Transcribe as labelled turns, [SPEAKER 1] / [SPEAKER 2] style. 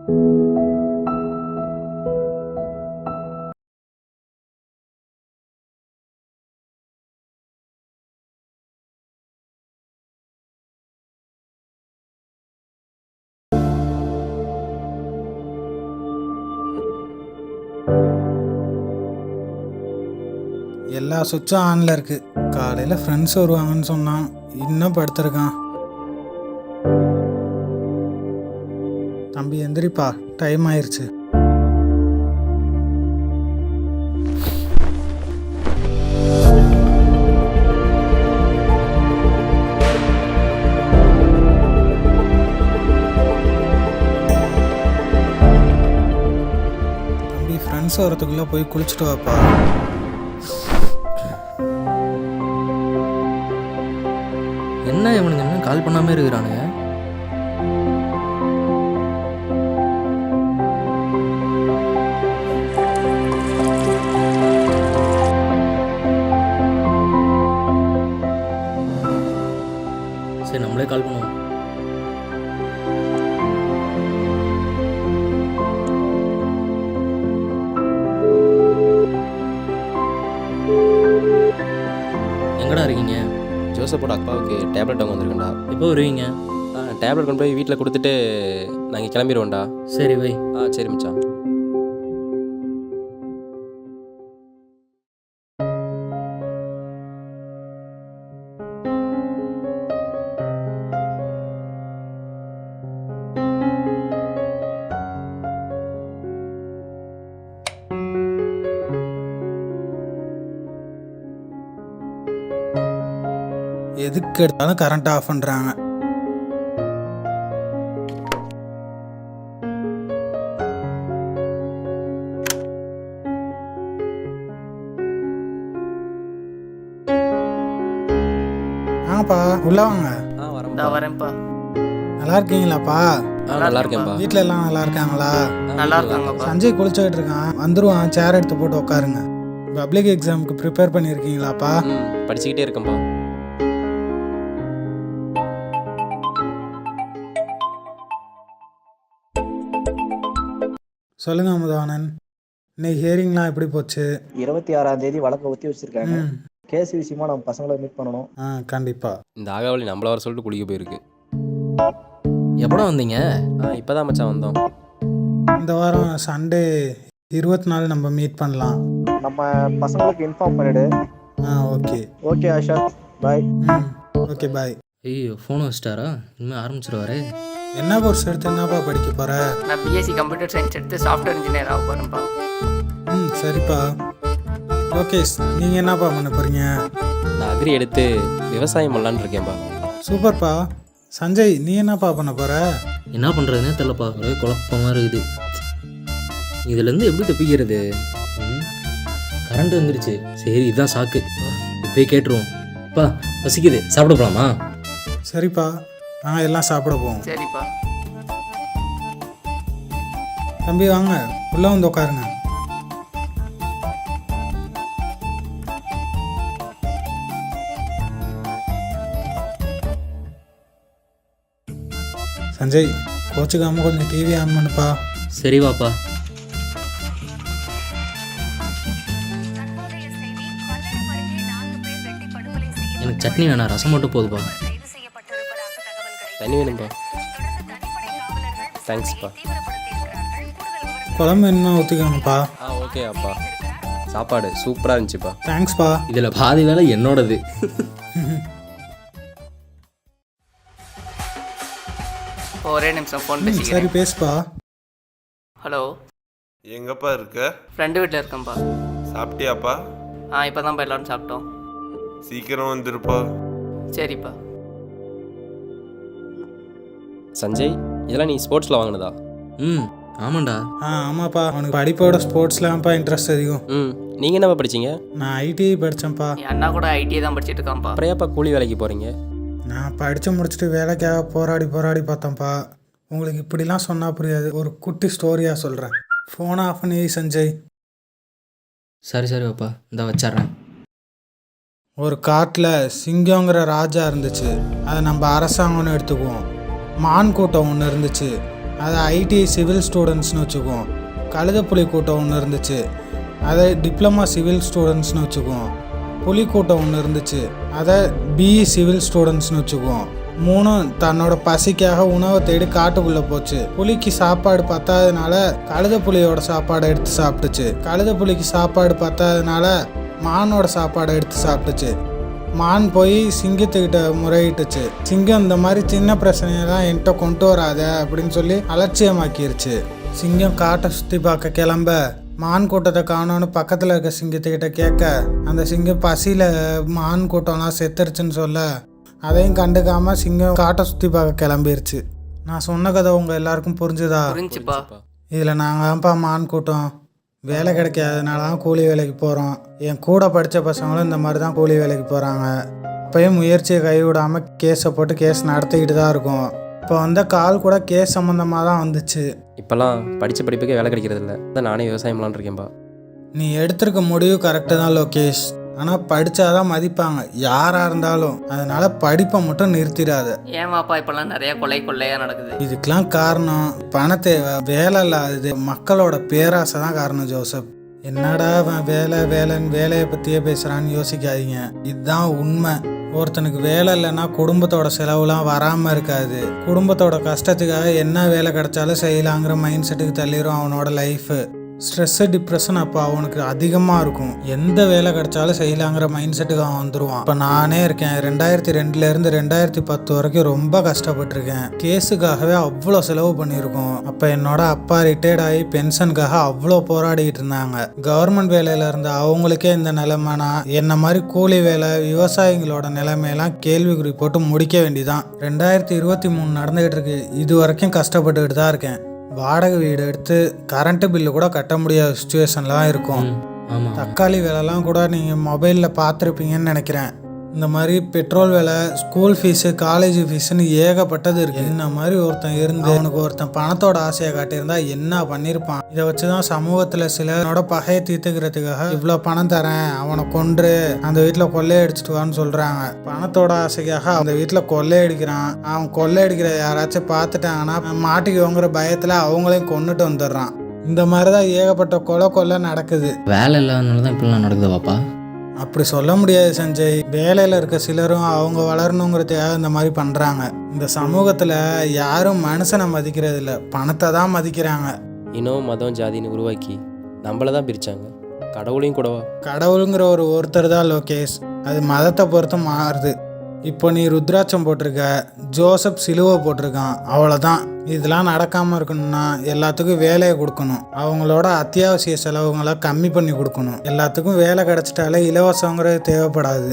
[SPEAKER 1] எல்லா சுவிட்சும் ஆனில் இருக்குது. காலையில் ஃப்ரெண்ட்ஸ் வருவாங்கன்னு சொன்னான், இன்னும் படுத்திருக்கான். தம்பி எந்திரிப்பா, டைம் ஆயிடுச்சு. தம்பி ஃப்ரெண்ட்ஸ் வரத்துக்குள்ளே போய் குளிச்சுட்டு வாப்பா.
[SPEAKER 2] என்ன இவனுங்க இன்னும் கால் பண்ணாமல் இருக்கிறானுங்க? சரி, நம்மளே கால் பண்ணுவோம். எங்கடா இருக்கீங்க?
[SPEAKER 3] ஜோசப்போட அக்காவுக்கு டேப்லெட் வாங்க வந்திருக்கேன்டா.
[SPEAKER 2] எப்போ வருவீங்க?
[SPEAKER 3] டேப்லெட் கொண்டு போய் வீட்டில் கொடுத்துட்டு நாங்கள் கிளம்பிடுவோம்டா.
[SPEAKER 2] சரி வை.
[SPEAKER 3] சரி மச்சான்.
[SPEAKER 1] எதுக்கு எடுத்தாலும் கரண்ட் ஆஃப் பண்ணுறாங்க. ஆமாப்பா, உள்ள வாங்க.
[SPEAKER 4] வரேன்ப்பா.
[SPEAKER 1] நல்லா இருக்கீங்களாப்பா?
[SPEAKER 3] நல்லா இருக்கேன்ப்பா.
[SPEAKER 1] வீட்டில் எல்லாம் நல்லா இருக்காங்களா?
[SPEAKER 4] நல்லா இருக்காங்கப்பா.
[SPEAKER 1] சஞ்சய் குளிச்சுக்கிட்டு இருக்கான், வந்துருவான். சேர் எடுத்து போட்டு உட்காருங்க. பப்ளிக் எக்ஸாமுக்கு ப்ரிப்பேர் பண்ணியிருக்கீங்களாப்பா?
[SPEAKER 3] படிச்சுக்கிட்டே இருக்கேன்ப்பா.
[SPEAKER 1] சொல்லுங்க அமுதவாணன், இன்னைக்கு ஹியரிங்லாம் எப்படி போச்சு?
[SPEAKER 5] 26ஆம் தேதி வழக்கை ஒத்தி வச்சிருக்காங்க. கேஸ் விஷயமா நம்ம பசங்களை மீட் பண்ணணும்.
[SPEAKER 1] கண்டிப்பா.
[SPEAKER 3] இந்த ஆகாவளி நம்மள வர சொல்லிட்டு குளிக்க போயிருக்கு.
[SPEAKER 2] எப்படா வந்தீங்க?
[SPEAKER 3] இப்போதான் மச்சான் வந்தோம்.
[SPEAKER 1] இந்த வாரம் சண்டே 24 நம்ம மீட் பண்ணலாம்.
[SPEAKER 5] நம்ம பசங்களுக்கு இன்ஃபார்ம் பண்ணிடு.
[SPEAKER 1] Okay.
[SPEAKER 5] Okay Asha, bye.
[SPEAKER 1] Okay bye.
[SPEAKER 2] ஐயோ, ஃபோனை வச்சிட்டாரா? இனிமேல் ஆரம்பிச்சிருவாரு.
[SPEAKER 1] என்ன கோர்ஸ் எடுத்து என்னப்பா படிக்க போற?
[SPEAKER 4] நான் பிஎஸ்சி கம்ப்யூட்டர் சயின்ஸ் எடுத்து சாஃப்ட்வேர் இன்ஜினியர் ஆக போகிறேன்ப்பா.
[SPEAKER 1] சரிப்பா. லோகேஷ், நீங்கள் என்னப்பா பண்ண போறீங்க?
[SPEAKER 3] நான் அக்ரி எடுத்து விவசாயம் பண்ணலான்னு இருக்கேன்ப்பா.
[SPEAKER 1] சூப்பர்ப்பா. சஞ்சய், நீ என்னப்பா பண்ண போற?
[SPEAKER 2] என்ன பண்ணுறதுனே தெரியலப்பா, ஒரே குழப்பமாக இருக்குது. இதுலேருந்து எப்படி தப்பிக்கிறது? கரண்ட் வந்துருச்சு. சரி, இதுதான் சாக்கு. போய் கேட்டுருவோம். அப்பா பசிக்குது, சாப்பிட போகலாமா?
[SPEAKER 1] சரிப்பா, எல்லாம் சாப்பிட போவோம்.
[SPEAKER 4] சரிப்பா.
[SPEAKER 1] தம்பி வாங்க, உள்ள வந்து உட்காருங்க. சஞ்சய், கோச்சுக்காம கொஞ்சம் டிவி ஆன் பண்ணுப்பா.
[SPEAKER 2] சரி வாப்பா. எனக்கு சட்னி வேணாம், ரசம் மட்டும் போதுப்பா.
[SPEAKER 3] தண்ணி வேணும்பா. தேங்க்ஸ்ப்பா.
[SPEAKER 1] குழம்பு என்ன ஊற்றிக்கணும்ப்பா?
[SPEAKER 3] ஓகே அப்பா. சாப்பாடு சூப்பராக இருந்துச்சுப்பா.
[SPEAKER 1] தேங்க்ஸ்ப்பா.
[SPEAKER 2] இதில் பாதி வேலை என்னோடது.
[SPEAKER 4] ஒரே நிமிஷம் ஃபோன் பேசிக்கிறேன்.
[SPEAKER 1] சரி, பேசுப்பா.
[SPEAKER 4] ஹலோ,
[SPEAKER 6] எங்கப்பா இருக்க?
[SPEAKER 4] ஃப்ரெண்டு வீட்டில் இருக்கேன்ப்பா.
[SPEAKER 6] சாப்பிட்டியாப்பா?
[SPEAKER 4] இப்போ தான்ப்பா எல்லோரும் சாப்பிட்டோம்.
[SPEAKER 6] சீக்கிரம் வந்துருப்பா.
[SPEAKER 4] சரிப்பா.
[SPEAKER 3] சஞ்சய், இதெல்லாம் நீ ஸ்போர்ட்ஸில் வாங்கினதா?
[SPEAKER 2] ஆமாண்டா.
[SPEAKER 1] ஆமாப்பா, அவனுக்கு படிப்போட ஸ்போர்ட்ஸ்லாம்ப்பா இன்ட்ரெஸ்ட் அதிகம்.
[SPEAKER 3] நீங்கள் என்னப்பா படிச்சீங்க?
[SPEAKER 1] நான் ஐடிஐ படித்தேன்ப்பா.
[SPEAKER 4] என் அண்ணா கூட ஐடிஐ தான் படிச்சுட்டு இருக்கான்ப்பா.
[SPEAKER 3] அப்புறம் ஏப்பா கூலி வேலைக்கு போகிறீங்க?
[SPEAKER 1] நான் படித்து முடிச்சுட்டு வேலைக்காக போராடி பார்த்தேன்ப்பா. உங்களுக்கு இப்படிலாம் சொன்னால் புரியாது. ஒரு குட்டி ஸ்டோரியாக சொல்கிறேன். ஃபோனை ஆஃப் பண்ணி சஞ்சய்.
[SPEAKER 2] சரி வாப்பா, இந்த வச்சிட்றேன்.
[SPEAKER 1] ஒரு காட்டில் சிங்கங்கிற ராஜா இருந்துச்சு. அதை நம்ம அரசாங்கம்னு எடுத்துக்குவோம். மான் கூட்டம் ஒன்று இருந்துச்சு. அது ஐடிஐ சிவில் ஸ்டூடெண்ட்ஸ்னு வச்சுக்குவோம். கழுதைப்புலி கூட்டம் ஒன்று இருந்துச்சு, அதை டிப்ளமா சிவில் ஸ்டூடெண்ட்ஸ்னு வச்சுக்குவோம். புலி கூட்டம் ஒன்று இருந்துச்சு, அதை பிஇ சிவில் ஸ்டூடெண்ட்ஸ்னு வச்சுக்குவோம். மூணும் தன்னோட பசிக்காக உணவை தேடி காட்டுக்குள்ளே போச்சு. புலிக்கு சாப்பாடு பத்தாததுனால கழுதைப்புலியோட சாப்பாடை எடுத்து சாப்பிட்டுச்சு. கழுதைப்புலிக்கு சாப்பாடு பத்தாததுனால மானோட சாப்பாடை எடுத்து சாப்பிட்டுச்சு. மான் போய் சிங்கத்துக்கிட்ட முறையிட்டுச்சு. சிங்கம் இந்த மாதிரி சின்ன பிரச்சனையெல்லாம் என்கிட்ட கொண்டு வராத அப்படின்னு சொல்லி அலட்சியமாக்கிருச்சு. சிங்கம் காட்டை சுற்றி பார்க்க கிளம்ப மான் கூட்டத்தை காணோன்னு பக்கத்தில் இருக்க சிங்கத்துக்கிட்ட கேட்க அந்த சிங்கம் பசியில் மான் கூட்டம்லாம் செத்துருச்சுன்னு சொல்ல அதையும் கண்டுக்காமல் சிங்கம் காட்டை சுற்றி பார்க்க கிளம்பிருச்சு. நான் சொன்ன கதை உங்கள் எல்லாருக்கும் புரிஞ்சுதா?
[SPEAKER 4] புரிஞ்சுப்பா.
[SPEAKER 1] இதில் நாங்கள் தான்ப்பா மான் கூட்டம். வேலை கிடைக்காதனால தான் கூலி வேலைக்கு போகிறோம். என் கூட படித்த பசங்களும் இந்த மாதிரி தான் கூலி வேலைக்கு போகிறாங்க. அப்போயும் முயற்சியை கைவிடாமல் கேஸை போட்டு கேஸ் நடத்திக்கிட்டு தான் இருக்கும். இப்போ வந்த கால் கூட கேஸ் சம்மந்தமாக தான் வந்துச்சு.
[SPEAKER 3] இப்போல்லாம் படித்த படிப்புக்கே வேலை கிடைக்கிறது இல்லை. அதான் நானே விவசாயம் பண்ணலான்னு இருக்கேன்ப்பா.
[SPEAKER 1] நீ எடுத்திருக்க முடிவு கரெக்டு தான் லோகேஷ். ஆனால் படித்தாதான் மதிப்பாங்க யாராக இருந்தாலும். அதனால படிப்பை மட்டும் நிறுத்திடாத.
[SPEAKER 4] ஏமாப்பா இப்போல்லாம் நிறைய கொள்ளையாக நடக்குது.
[SPEAKER 1] இதுக்கெல்லாம் காரணம் பண தேவை, வேலை இல்லாதது, மக்களோட பேராசை தான் காரணம் ஜோசப். என்னடா அவன் வேலைன்னு வேலையை பற்றியே பேசுகிறான்னு யோசிக்காதீங்க. இதுதான் உண்மை. ஒருத்தனுக்கு வேலை இல்லைன்னா குடும்பத்தோட செலவுலாம் வராமல் இருக்காது. குடும்பத்தோட கஷ்டத்துக்காக என்ன வேலை கிடைச்சாலும் செய்யலாங்கிற மைண்ட் செட்டுக்கு தள்ளிடும் அவனோட லைஃபு. ஸ்ட்ரெஸ்ஸு டிப்ரெஷன் அப்போ அவனுக்கு அதிகமாக இருக்கும். எந்த வேலை கிடைச்சாலும் செய்யலாங்கிற மைண்ட் செட்டுக்கு அவன் வந்துடுவான். இப்போ நானே இருக்கேன். 2002 2010 வரைக்கும் ரொம்ப கஷ்டப்பட்டிருக்கேன். கேஸுக்காகவே அவ்வளோ செலவு பண்ணியிருக்கோம். அப்போ என்னோட அப்பா ரிட்டையர்ட் ஆகி பென்ஷனுக்காக அவ்வளோ போராடிக்கிட்டு இருந்தாங்க. கவர்மெண்ட் வேலையில் இருந்த அவங்களுக்கே இந்த நிலைமைனா என்ன மாதிரி கூலி வேலை விவசாயிகளோட நிலைமையெல்லாம் கேள்விக்குறி போட்டு முடிக்க வேண்டிதான். 2023 நடந்துகிட்டு இருக்கு. இது வரைக்கும் கஷ்டப்பட்டுக்கிட்டு தான் இருக்கேன். வாடகை வீடு எடுத்து கரண்ட்டு பில்லு கூட கட்ட முடியாத சுச்சுவேஷன்லாம் இருக்கும்.
[SPEAKER 2] ஆமாம்.
[SPEAKER 1] தக்காளி விலைலாம் கூட நீங்கள் மொபைலில் பார்த்துருப்பீங்கன்னு நினைக்கிறேன். இந்த மாதிரி பெட்ரோல் விலை, ஸ்கூல் ஃபீஸு, காலேஜ் ஃபீஸுன்னு ஏகப்பட்டது இருக்குது. இந்த மாதிரி ஒருத்தன் இருந்து அவனுக்கு ஒருத்தன் பணத்தோட ஆசையை காட்டியிருந்தா என்ன பண்ணியிருப்பான்? இதை வச்சு தான் சமூகத்தில் சிலரோட பகையை தீர்த்துக்கிறதுக்காக இவ்வளோ பணம் தரேன், அவனை கொன்று அந்த வீட்டில் கொள்ளையடிச்சிட்டு வான்னு சொல்கிறாங்க. பணத்தோட ஆசைக்காக அந்த வீட்டில் கொள்ளையடிக்கிறான். அவன் கொள்ளையடிக்கிற யாராச்சும் பார்த்துட்டாங்கன்னா மாட்டிக்குவோங்கிற பயத்தில் அவங்களையும் கொண்டுட்டு வந்துடுறான். இந்த மாதிரி தான் ஏகப்பட்ட கொலை நடக்குது.
[SPEAKER 2] வேலை இல்லாதனால தான் இப்படிலாம் நடக்குது பாப்பா.
[SPEAKER 1] அப்படி சொல்ல முடியாது சஞ்சய். வேலையில் இருக்க சிலரும் அவங்க வளரணுங்கிறதுக்காக இந்த மாதிரி பண்ணுறாங்க. இந்த சமூகத்தில் யாரும் மனுஷனை மதிக்கிறது இல்லை, பணத்தை தான் மதிக்கிறாங்க.
[SPEAKER 3] இனம் மதம் ஜாதின்னு உருவாக்கி நம்மளை தான் பிரித்தாங்க. கடவுளையும் கூடவா?
[SPEAKER 1] கடவுளுங்கிற ஒருத்தர் தான் லோகேஷ். அது மதத்தை பொறுத்து மாறுது. இப்போ நீ ருத்ராட்சம் போட்டிருக்க, ஜோசப் சிலுவை போட்டிருக்கான், அவ்வளோதான். இதெல்லாம் நடக்காமல் இருக்கணும்னா எல்லாத்துக்கும் வேலையை கொடுக்கணும். அவங்களோட அத்தியாவசிய செலவுங்களை கம்மி பண்ணி கொடுக்கணும். எல்லாத்துக்கும் வேலை கிடச்சிட்டாலே இலவசங்கிறது தேவைப்படாது.